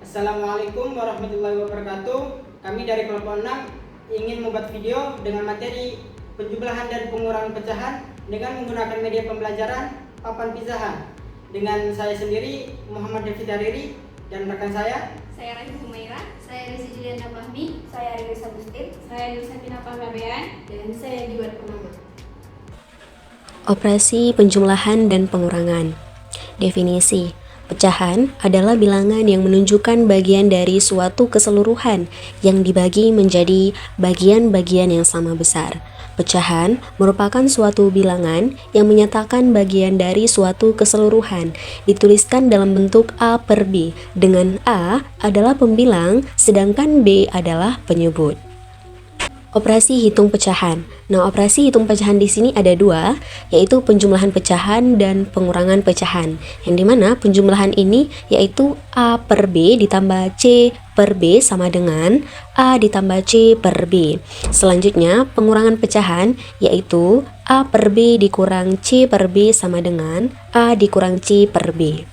Assalamualaikum warahmatullahi wabarakatuh. Kami dari kelompok 6 ingin membuat video dengan materi penjumlahan dan pengurangan pecahan dengan menggunakan media pembelajaran papan pisahan. Dengan saya sendiri, Muhammad David Hariri, dan rekan saya Raisa Humaira, saya Risa Juliana Fahmi, saya Risa Agustin, saya Nursatina Panggabean, dan saya Diwat Pengamat. Operasi penjumlahan dan pengurangan. Definisi: pecahan adalah bilangan yang menunjukkan bagian dari suatu keseluruhan yang dibagi menjadi bagian-bagian yang sama besar. Pecahan merupakan suatu bilangan yang menyatakan bagian dari suatu keseluruhan, dituliskan dalam bentuk A per B, dengan A adalah pembilang, sedangkan B adalah penyebut. Operasi hitung pecahan. Nah, operasi hitung pecahan di sini ada dua, yaitu penjumlahan pecahan dan pengurangan pecahan. Yang dimana penjumlahan ini yaitu A per B ditambah C per B sama dengan A ditambah C per B. Selanjutnya, pengurangan pecahan yaitu A per B dikurang C per B sama dengan A dikurang C per B.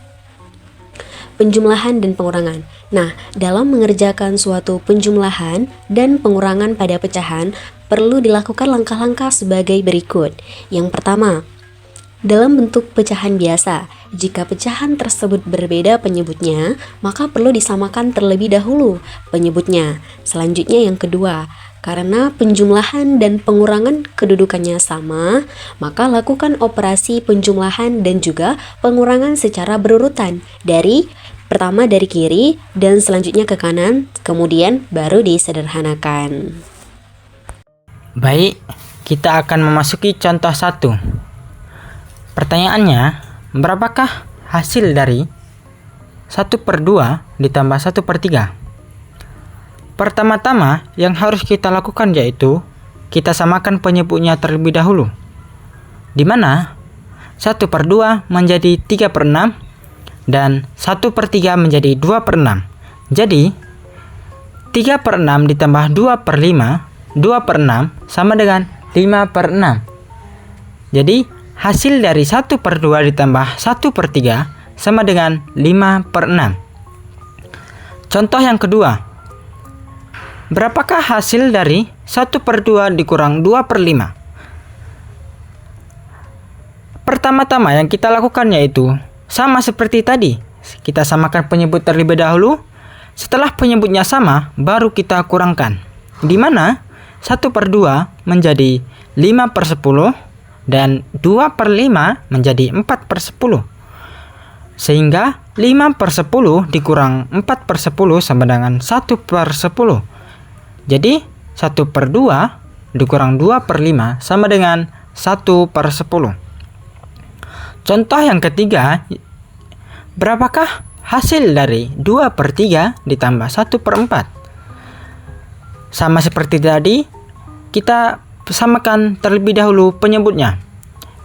Penjumlahan dan pengurangan. Nah, dalam mengerjakan suatu penjumlahan dan pengurangan pada pecahan, perlu dilakukan langkah-langkah sebagai berikut. Yang pertama, dalam bentuk pecahan biasa, jika pecahan tersebut berbeda penyebutnya, maka perlu disamakan terlebih dahulu penyebutnya. Selanjutnya yang kedua, karena penjumlahan dan pengurangan kedudukannya sama, maka lakukan operasi penjumlahan dan juga pengurangan secara berurutan. Pertama dari kiri dan selanjutnya ke kanan, kemudian baru disederhanakan. Baik, kita akan memasuki contoh 1. Pertanyaannya, berapakah hasil dari 1/2 ditambah 1/3? Pertama-tama yang harus kita lakukan yaitu kita samakan penyebutnya terlebih dahulu, di mana 1/2 menjadi 3/6 dan 1/3 menjadi 2/6. Jadi 3/6 ditambah 2/5, 2/6 sama dengan 5/6. Jadi hasil dari 1/2 ditambah 1/3 sama dengan 5/6. Contoh yang kedua, berapakah hasil dari 1/2 dikurang 2/5? Pertama-tama yang kita lakukan yaitu sama seperti tadi, kita samakan penyebut terlebih dahulu. Setelah penyebutnya sama, baru kita kurangkan, di mana 1/2 menjadi 5/10 dan 2/5 menjadi 4/10. Sehingga 5/10 dikurang 4/10 sama dengan 1/10. Jadi 1/2 dikurang 2/5 sama dengan 1/10. Contoh yang ketiga, berapakah hasil dari 2/3 ditambah 1/4? Sama seperti tadi, kita samakan terlebih dahulu penyebutnya,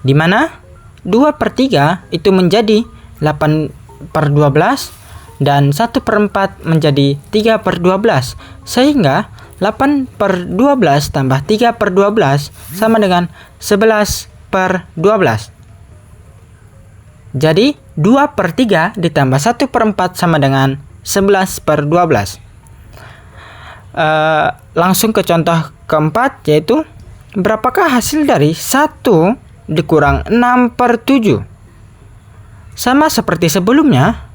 di mana 2/3 itu menjadi 8/12 dan 1/4 menjadi 3/12, sehingga 8/12 tambah 3/12 sama dengan 11/12. Jadi 2/3 ditambah 1/4 sama dengan 11/12. Langsung ke contoh keempat, yaitu berapakah hasil dari 1 dikurang 6/7? Sama seperti sebelumnya,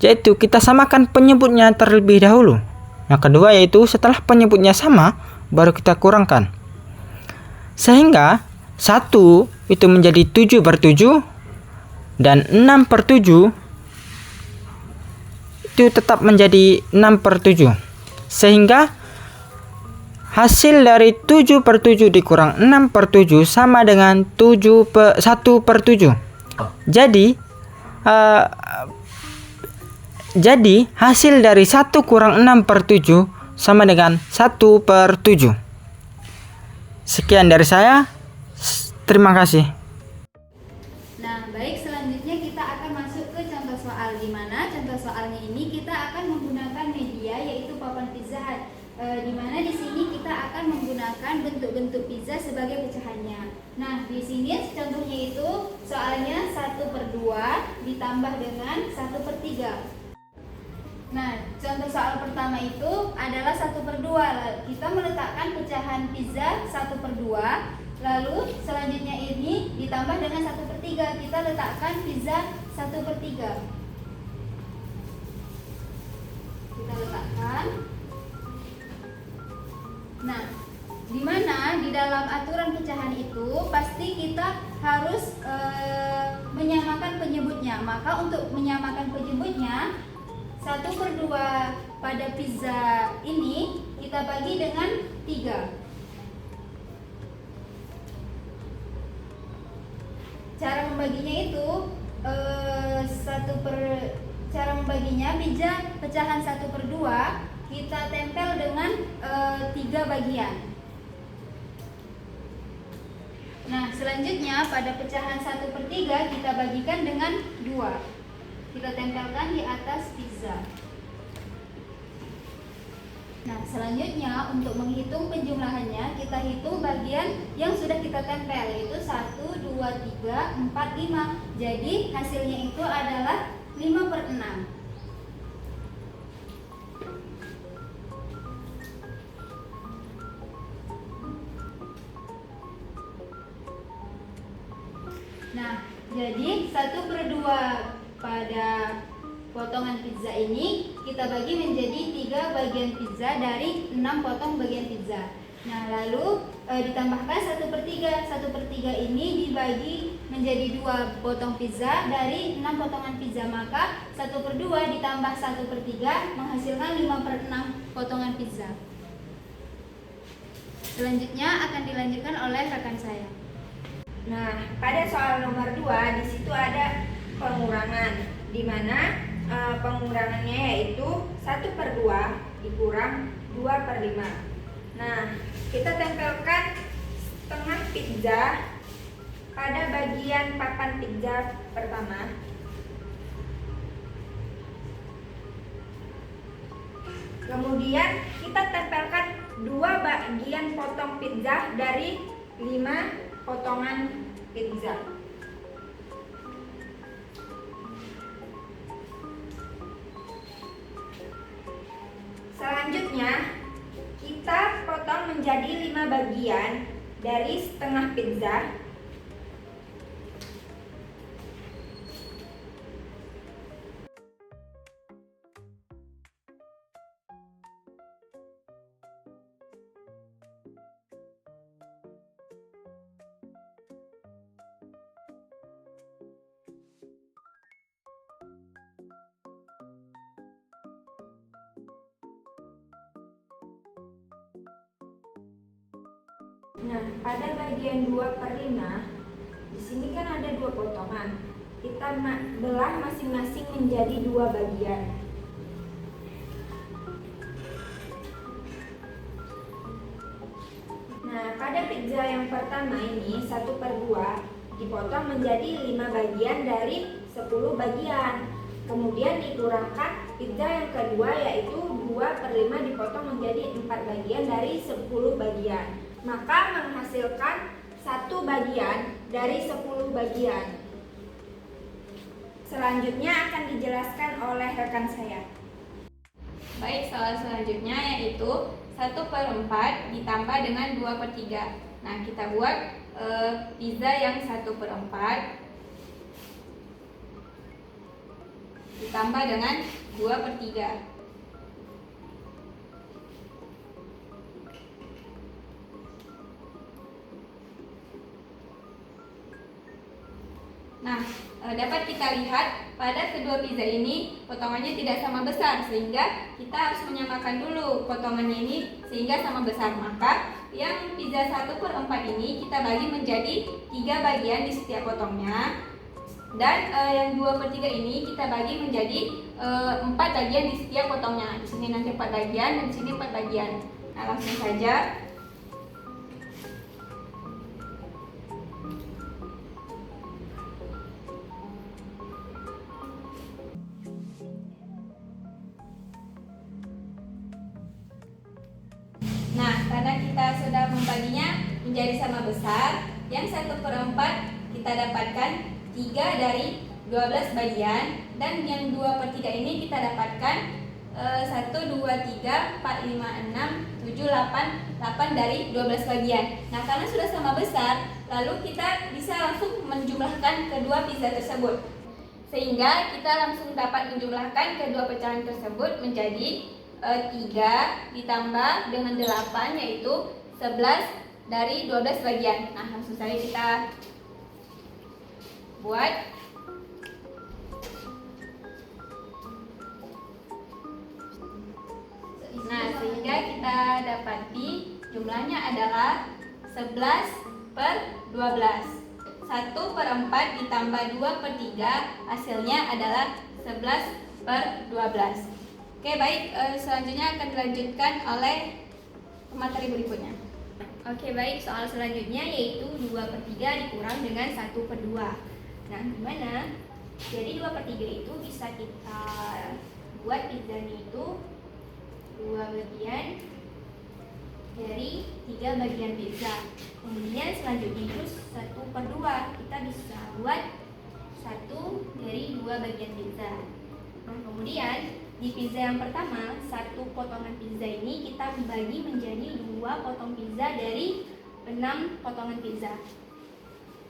yaitu kita samakan penyebutnya terlebih dahulu. Yang kedua yaitu setelah penyebutnya sama, baru kita kurangkan. Sehingga 1 itu menjadi 7/7 dan 6/7 itu tetap menjadi 6/7. Sehingga hasil dari 7/7 dikurang 6/7 sama dengan 1/7. Jadi hasil dari 1 kurang 6/7 sama dengan 1/7. Sekian dari saya. Terima kasih. Nah, baik, selanjutnya kita akan masuk ke contoh soal, di mana contoh soalnya ini kita akan menggunakan media yaitu papan pisahan. Di mana di sini kita akan menggunakan bentuk-bentuk pizza sebagai pecahannya. Nah, di sini contohnya itu soalnya 1/2 ditambah dengan 1/3. Nah, contoh soal pertama itu adalah 1/2. Kita meletakkan pecahan pizza 1/2. Lalu selanjutnya ini ditambah dengan 1/3. Kita letakkan pizza 1/3. Kita letakkan. Nah, di mana di dalam aturan pecahan itu pasti kita harus menyamakan penyebutnya. Maka untuk menyamakan penyebutnya, 1/2 pada pizza ini kita bagi dengan 3. Cara membaginya itu cara membaginya pizza pecahan 1/2 kita tempel dengan 3 bagian. Nah, selanjutnya pada pecahan 1/3 kita bagikan dengan 2. Kita tempelkan di atas pizza. Nah, selanjutnya untuk menghitung penjumlahannya, kita hitung bagian yang sudah kita tempel, yaitu 1, 2, 3, 4, 5. Jadi hasilnya itu adalah 5/6. Nah, jadi 1/2 pada potongan pizza ini kita bagi menjadi 3 bagian pizza dari 6 potong bagian pizza. Nah, lalu ditambahkan 1/3. 1/3 ini dibagi menjadi 2 potong pizza dari 6 potongan pizza. Maka 1/2 ditambah 1/3 menghasilkan 5/6 potongan pizza. Selanjutnya akan dilanjutkan oleh rekan saya. Nah, pada soal nomor 2 di situ ada pengurangan, di mana pengurangannya yaitu 1/2 dikurang 2/5. Nah, kita tempelkan setengah pizza pada bagian papan pizza pertama. Kemudian kita tempelkan 2 bagian potong pizza dari 5 potongan pizza. Selanjutnya kita potong menjadi 5 bagian dari setengah pizza. Nah, pada bagian 2/5 di sini kan ada 2 potongan. Kita belah masing-masing menjadi 2 bagian. Nah, pada pizza yang pertama ini 1/2 dipotong menjadi 5 bagian dari 10 bagian. Kemudian dikurangkan pizza yang kedua yaitu 2/5 dipotong menjadi 4 bagian dari 10 bagian. Maka menghasilkan 1 bagian dari 10 bagian. Selanjutnya akan dijelaskan oleh rekan saya. Baik, soal selanjutnya yaitu 1/4 ditambah dengan 2/3. Nah, kita buat pizza yang 1/4 ditambah dengan 2/3. Nah, dapat kita lihat pada kedua pizza ini potongannya tidak sama besar, sehingga kita harus menyamakan dulu potongannya ini sehingga sama besar. Maka yang pizza 1/4 ini kita bagi menjadi 3 bagian di setiap potongnya, dan yang 2/3 ini kita bagi menjadi 4 bagian di setiap potongnya. Di sini nanti 4 bagian dan di sini 4 bagian. Nah, langsung saja. Nah, karena kita sudah membaginya menjadi sama besar, yang 1/4 kita dapatkan 3 dari 12 bagian, dan yang 2/3 ini kita dapatkan 1, 2, 3, 4, 5, 6, 7, 8 dari 12 bagian. Nah, karena sudah sama besar, lalu kita bisa langsung menjumlahkan kedua pizza tersebut. Sehingga kita langsung dapat menjumlahkan kedua pecahan tersebut menjadi 3 ditambah dengan 8, yaitu 11 dari 12 bagian. Nah, langsung saja kita buat. Nah, sehingga kita dapati jumlahnya adalah 11/12. 1/4 ditambah 2/3 hasilnya adalah 11/12. Oke, baik, selanjutnya akan dilanjutkan oleh materi berikutnya. Oke, baik, soal selanjutnya yaitu 2/3 dikurang dengan 1/2. Nah, gimana? Jadi 2/3 itu bisa kita buat pizzanya itu 2 bagian dari 3 bagian pizza. Kemudian selanjutnya itu 1/2, kita bisa buat 1 dari 2 bagian pizza. Nah, kemudian di pizza yang pertama, 1 potongan pizza ini kita bagi menjadi 2 potong pizza dari 6 potongan pizza.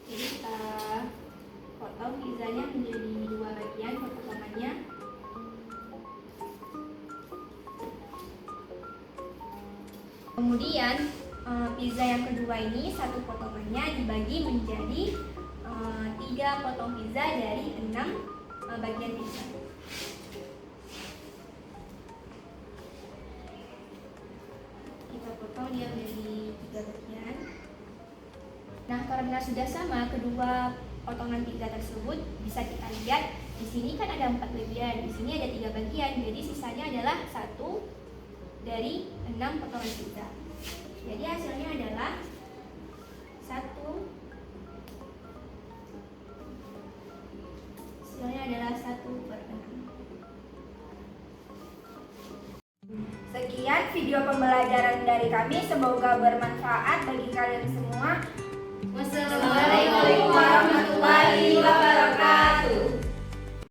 Jadi kita potong pizzanya menjadi 2 bagian potongannya. Kemudian pizza yang kedua ini 1 potongannya dibagi menjadi 3 potong pizza dari 6 bagian pizza. Kita potong dia menjadi 3 bagian. Nah, karena sudah sama kedua potongan pizza tersebut, bisa kita lihat di sini kan ada 4 bagian, di sini ada 3 bagian, jadi sisanya adalah 1 dari 6 potongan pizza. Jadi hasilnya adalah 1 1/6. Sekian video pembelajaran dari kami, semoga bermanfaat bagi kalian semua. Wassalamualaikum warahmatullahi wabarakatuh.